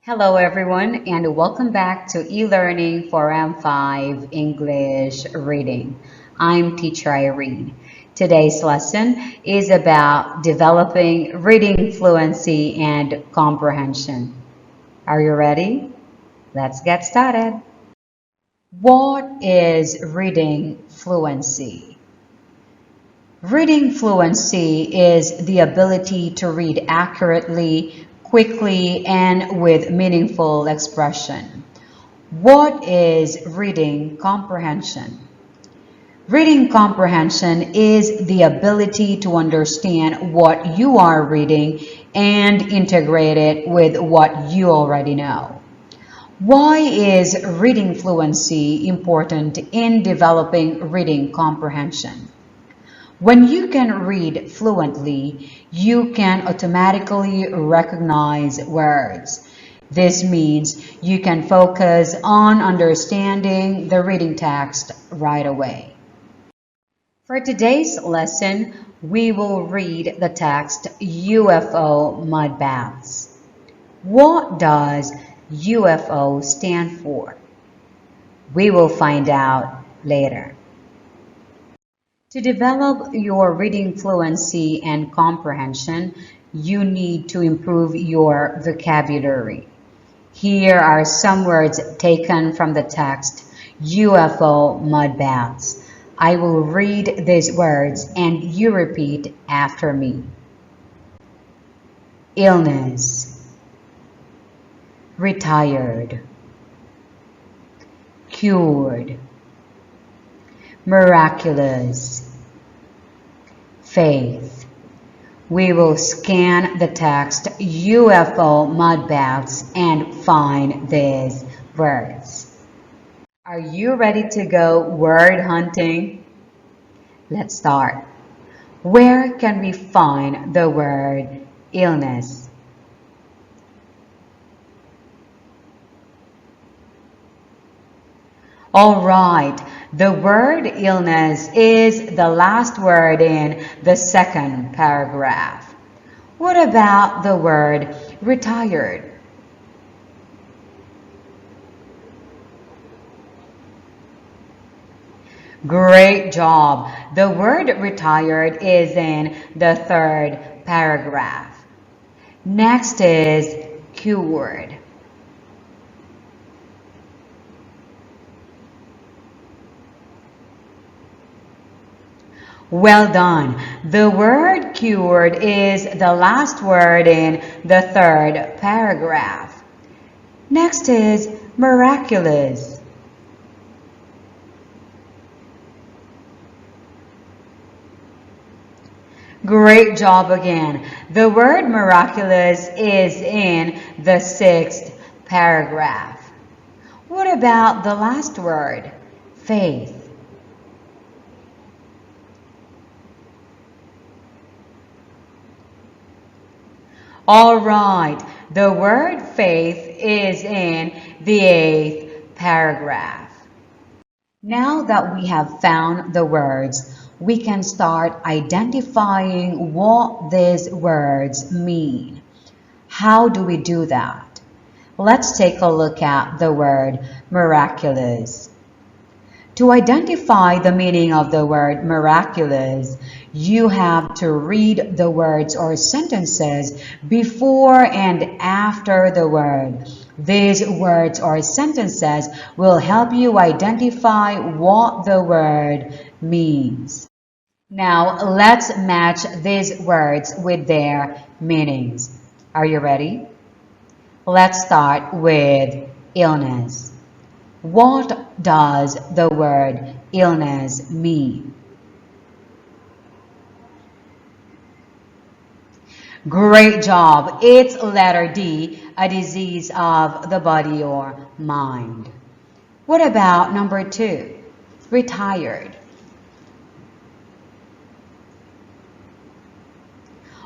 Hello everyone and welcome back to e-learning for M.5 English Reading. I'm Teacher Irene. Today's lesson is about developing reading fluency and comprehension. Are you ready? Let's get started. What is reading fluency? Reading fluency is the ability to read accurately, quickly, and with meaningful expression. What is reading comprehension? Reading comprehension is the ability to understand what you are reading and integrate it with what you already know. Why is reading fluency important in developing reading comprehension? When you can read fluently, you can automatically recognize words. This means you can focus on understanding the reading text right away. For today's lesson, we will read the text UFO Mud Baths. What does UFO stand for? We will find out later. To develop your reading fluency and comprehension, you need to improve your vocabulary. Here are some words taken from the text UFO Mud Baths. I will read these words and you repeat after me. Illness, retired, cured, miraculous, faith. We will scan the text UFO Mud Baths and find these words. Are you ready to go word hunting? Let's start. Where can we find the word illness? All right, the word illness is the last word in the second paragraph. What about the word retired? Great job. The word retired is in the third paragraph. Next is cured. Well done. The word cured is the last word in the third paragraph. Next is miraculous. Great job again. The word miraculous is in the sixth paragraph. What about the last word? Faith. All right, the word faith is in the eighth paragraph. Now that we have found the words, we can start identifying what these words mean. How do we do that? Let's take a look at the word miraculous. To identify the meaning of the word miraculous, you have to read the words or sentences before and after the word. These words or sentences will help you identify what the word means. Now, let's match these words with their meanings. Are you ready? Let's start with illness. What does the word illness mean? Great job. It's letter D, a disease of the body or mind. What about number 2? Retired.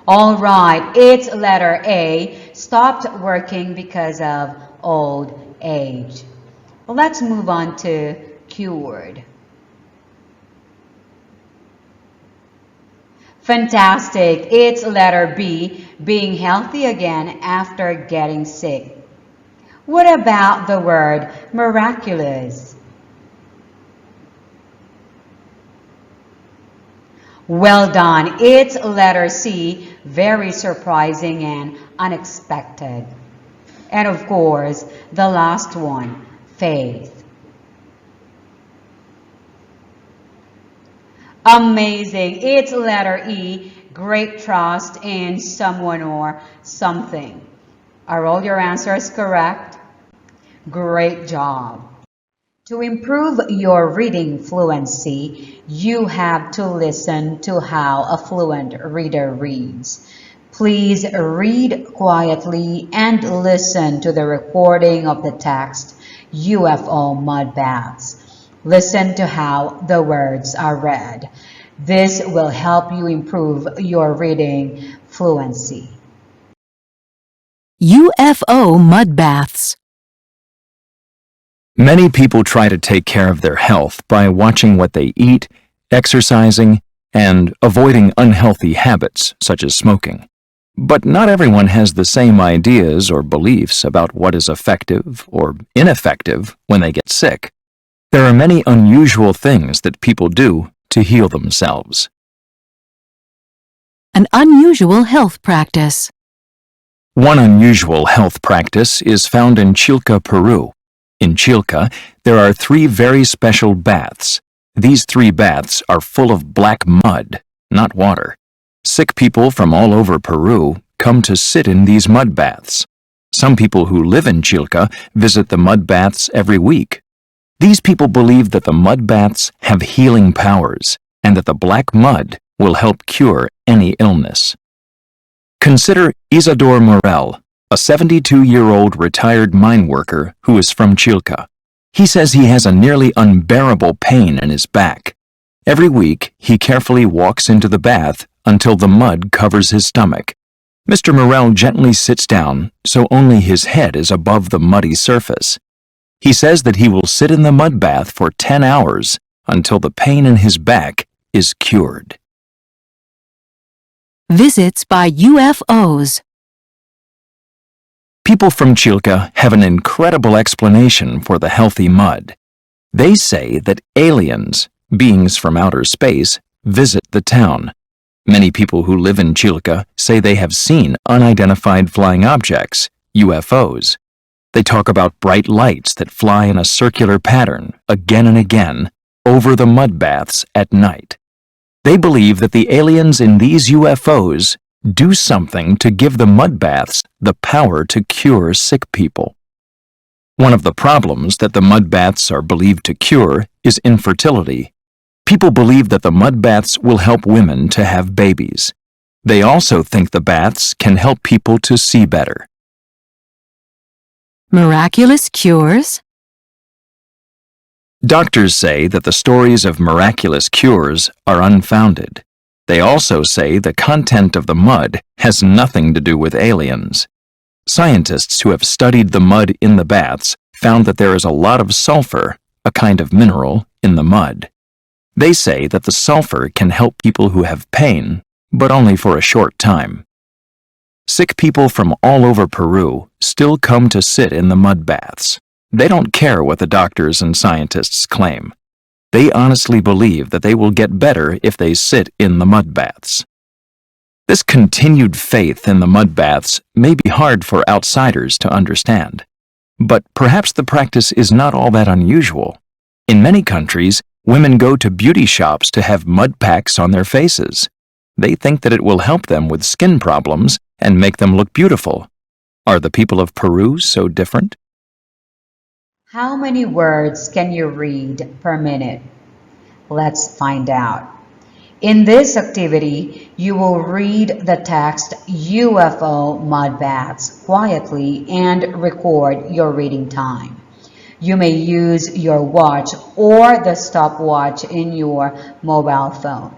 All right, it's letter A, stopped working because of old age. Let's move on to cured. Fantastic. It's letter B, being healthy again after getting sick. What about the word miraculous? Well done. It's letter C, very surprising and unexpected. And of course, the last one, faith. Amazing. It's letter E, great trust in someone or something. Are all your answers correct? Great job. To improve your reading fluency, you have to listen to how a fluent reader reads. Please read quietly and listen to the recording of the text, UFO Mud Baths. Listen to how the words are read. This will help you improve your reading fluency. UFO Mud Baths. Many people try to take care of their health by watching what they eat, exercising, and avoiding unhealthy habits such as smoking. But not everyone has the same ideas or beliefs about what is effective or ineffective when they get sick. There are many unusual things that people do to heal themselves. An unusual health practice. One unusual health practice is found in Chilca, Peru. In Chilca, there are 3 very special baths. These 3 baths are full of black mud, not water. Sick people from all over Peru come to sit in these mud baths. Some people who live in Chilca visit the mud baths every week. These people believe that the mud baths have healing powers and that the black mud will help cure any illness. Consider Isador Morel, a 72-year-old retired mine worker who is from Chilca. He says he has a nearly unbearable pain in his back. Every week, he carefully walks into the bath until the mud covers his stomach. Mr. Morel gently sits down so only his head is above the muddy surface. He says that he will sit in the mud bath for 10 hours until the pain in his back is cured. Visits by UFOs. People from Chilca have an incredible explanation for the healthy mud. They say that aliens, beings from outer space, visit the town. Many people who live in Chilca say they have seen unidentified flying objects, UFOs. They talk about bright lights that fly in a circular pattern, again and again, over the mud baths at night. They believe that the aliens in these UFOs do something to give the mud baths the power to cure sick people. One of the problems that the mud baths are believed to cure is infertility. People believe that the mud baths will help women to have babies. They also think the baths can help people to see better. Miraculous cures. Doctors say that the stories of miraculous cures are unfounded. They also say the content of the mud has nothing to do with aliens. Scientists who have studied the mud in the baths found that there is a lot of sulfur, a kind of mineral, in the mud. They say that the sulfur can help people who have pain, but only for a short time. Sick people from all over Peru still come to sit in the mud baths. They don't care what the doctors and scientists claim. They honestly believe that they will get better if they sit in the mud baths. This continued faith in the mud baths may be hard for outsiders to understand, but perhaps the practice is not all that unusual. In many countries, women go to beauty shops to have mud packs on their faces. They think that it will help them with skin problems and make them look beautiful. Are the people of Peru so different? How many words can you read per minute? Let's find out. In this activity, you will read the text UFO Mud Baths quietly and record your reading time. You may use your watch or the stopwatch in your mobile phone.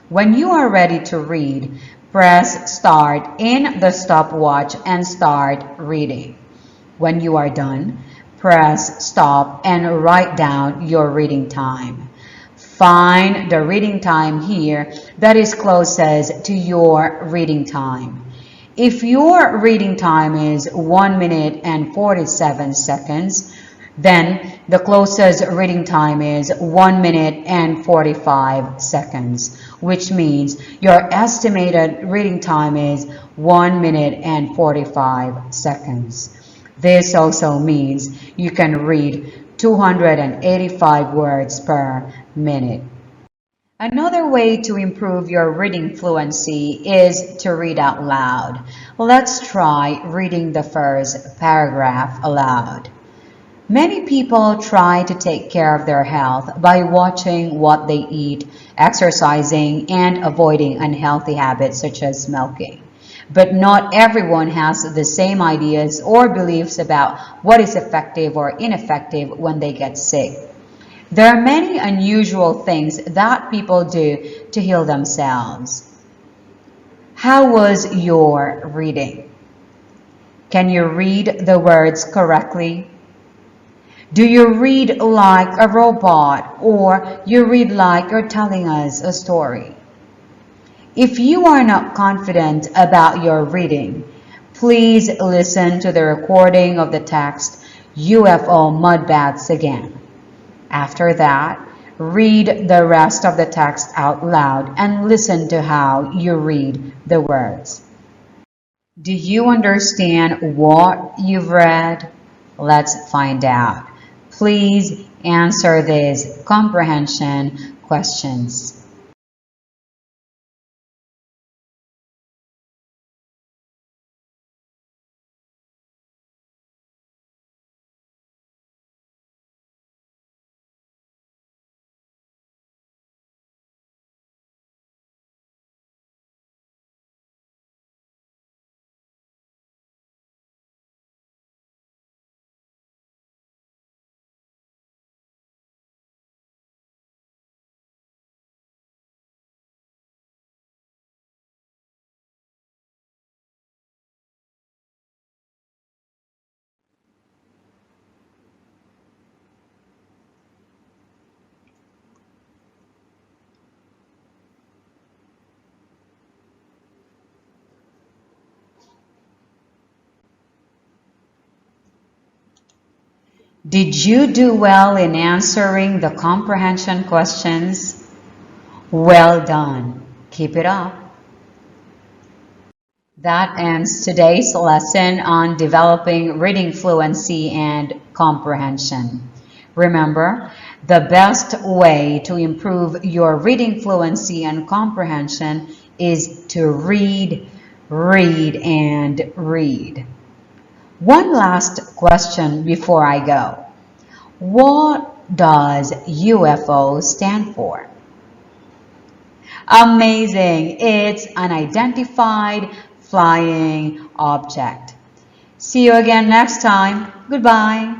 When you are ready to read, press start in the stopwatch and start reading. When you are done, press stop and write down your reading time. Find the reading time here that is closest to your reading time. If your reading time is 1 minute and 47 seconds, then the closest reading time is 1 minute and 45 seconds, which means your estimated reading time is 1 minute and 45 seconds. This also means you can read 285 words per minute. Another way to improve your reading fluency is to read out loud. Let's try reading the first paragraph aloud. Many people try to take care of their health by watching what they eat, exercising, and avoiding unhealthy habits such as smoking. But not everyone has the same ideas or beliefs about what is effective or ineffective when they get sick. There are many unusual things that people do to heal themselves. How was your reading? Can you read the words correctly? Do you read like a robot, or you read like you're telling us a story? If you are not confident about your reading, please listen to the recording of the text UFO Mud Baths again. After that, read the rest of the text out loud and listen to how you read the words. Do you understand what you've read? Let's find out. Please answer these comprehension questions. Did you do well in answering the comprehension questions? Well done. Keep it up. That ends today's lesson on developing reading fluency and comprehension. Remember, the best way to improve your reading fluency and comprehension is to read, read, and read. One last question before I go. What does UFO stand for? Amazing! It's unidentified flying object. See you again next time. Goodbye.